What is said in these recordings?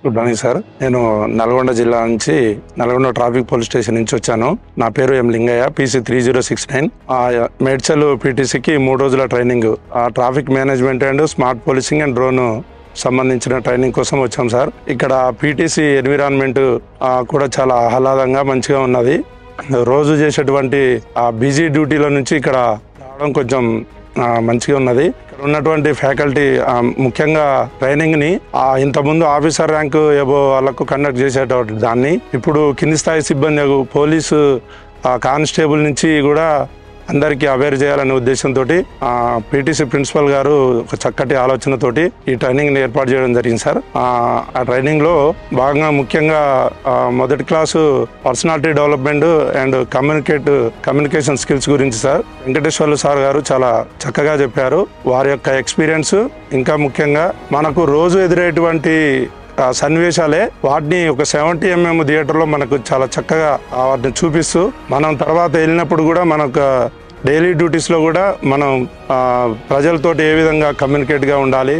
Good morning sir. నేను నల్గొండ జిల్లా నుంచి నల్గొండ ట్రాఫిక్ పోలీస్ స్టేషన్ నుంచి వచ్చాను. నా పేరు ఎం లింగయ్య, PC 3069. మేడ్చల్ PTCకి 3 రోజుల training, traffic management and smart policing and drone సంబంధించిన ట్రైనింగ్ కోసం వచ్చాం సార్. ఇక్కడ PTC ఎన్విరాన్మెంట్ కూడా చాలా ఆహ్లాదంగా మంచిగా ఉన్నది. రోజు చేసేటువంటి బిజీ డ్యూటీల నుంచి ఇక్కడ రావడం కొంచెం మంచిగా ఉన్నది. ఇక్కడ ఉన్నటువంటి ఫ్యాకల్టీ ముఖ్యంగా ట్రైనింగ్ ని ఇంతకుముందు ఆఫీసర్ ర్యాంక్ ఎబో వాళ్ళకు కండక్ట్ చేసేటువంటి దాన్ని ఇప్పుడు కింది స్థాయి సిబ్బంది పోలీసు కానిస్టేబుల్ నుంచి కూడా అందరికీ అవేర్ చేయాలనే ఉద్దేశంతో PTC ప్రిన్సిపల్ గారు ఒక చక్కటి ఆలోచనతోటి ఈ ట్రైనింగ్ ఏర్పాటు చేయడం జరిగింది సార్. ఆ ట్రైనింగ్ లో భాగంగా ముఖ్యంగా మొదటి class personality development and communication skills గురించి సార్ వెంకటేశ్వర్లు సార్ గారు చాలా చక్కగా చెప్పారు. వారి యొక్క ఎక్స్పీరియన్స్ ఇంకా ముఖ్యంగా మనకు రోజు ఎదురయ్యేటువంటి సన్నివేశాలే వాటిని ఒక 70 mm థియేటర్లో మనకు చాలా చక్కగా వాటిని చూపిస్తూ మనం తర్వాత వెళ్ళినప్పుడు కూడా మనకు డైలీ డ్యూటీస్లో కూడా మనం ప్రజలతోటి ఏ విధంగా కమ్యూనికేట్గా ఉండాలి,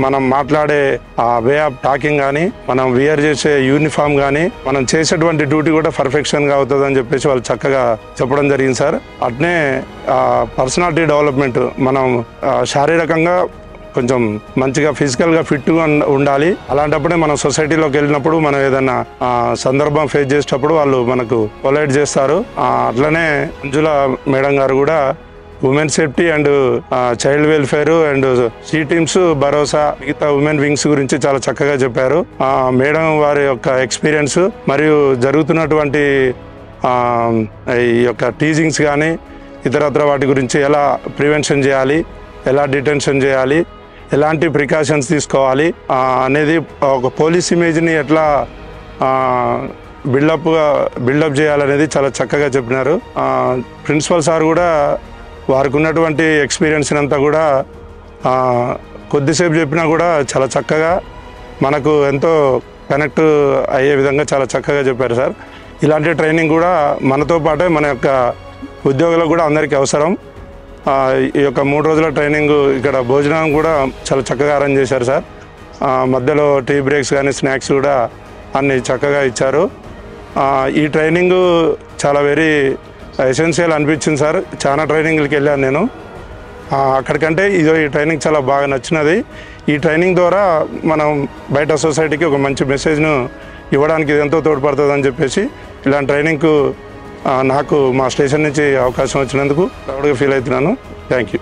మనం మాట్లాడే వే ఆఫ్ టాకింగ్ కానీ, మనం వియర్ చేసే యూనిఫామ్ కానీ, మనం చేసేటువంటి డ్యూటీ కూడా పర్ఫెక్షన్గా అవుతుంది అని చెప్పేసి వాళ్ళు చక్కగా చెప్పడం జరిగింది సార్. అట్నే పర్సనాలిటీ డెవలప్మెంట్, మనం శారీరకంగా కొంచెం మంచిగా ఫిజికల్గా ఫిట్గా ఉండాలి. అలాంటప్పుడే మనం సొసైటీలోకి వెళ్ళినప్పుడు మనం ఏదైనా సందర్భం ఫేస్ చేసేటప్పుడు వాళ్ళు మనకు పొలైట్ చేస్తారు. అట్లనే మంజుల మేడం గారు కూడా women safety and child welfare and C teams భరోసా మిగతా ఉమెన్ వింగ్స్ గురించి చాలా చక్కగా చెప్పారు. మేడం వారి యొక్క ఎక్స్పీరియన్స్ మరియు జరుగుతున్నటువంటి ఈ యొక్క టీజింగ్స్ కానీ ఇతరత్ర వాటి గురించి ఎలా ప్రివెన్షన్ చేయాలి, ఎలా డిటెన్షన్ చేయాలి, ఎలాంటి ప్రికాషన్స్ తీసుకోవాలి అనేది ఒక పోలీస్ ఇమేజ్ని ఎట్లా బిల్డప్ చేయాలనేది చాలా చక్కగా చెప్పినారు. ప్రిన్సిపల్ సార్ కూడా వారికి ఉన్నటువంటి ఎక్స్పీరియన్స్ అంతా కూడా కొద్దిసేపు చెప్పినా కూడా చాలా చక్కగా మనకు ఎంతో కనెక్ట్ అయ్యే విధంగా చాలా చక్కగా చెప్పారు సార్. ఇలాంటి ట్రైనింగ్ కూడా మనతో పాటే మన యొక్క ఉద్యోగులకు కూడా అందరికీ అవసరం. ఈ యొక్క 3 రోజుల ట్రైనింగ్ ఇక్కడ భోజనం కూడా చాలా చక్కగా అరేంజ్ చేశారు సార్. మధ్యలో టీ బ్రేక్స్ కానీ స్నాక్స్ కూడా అన్ని చక్కగా ఇచ్చారు. ఈ ట్రైనింగ్ చాలా వెరీ ఎసెన్షియల్ అనిపించింది సార్. చాలా ట్రైనింగ్లకి వెళ్ళాను నేను, అక్కడికంటే ఈ ట్రైనింగ్ చాలా బాగా నచ్చినది. ఈ ట్రైనింగ్ ద్వారా మనం బయట సొసైటీకి ఒక మంచి మెసేజ్ను ఇవ్వడానికి ఇది ఎంతో తోడ్పడుతుంది అని చెప్పేసి ఇలాంటి ట్రైనింగ్కు నాకు మా స్టేషన్ నుంచి అవకాశం వచ్చినందుకు ప్రౌడ్గా ఫీల్ అవుతున్నాను. Thank you.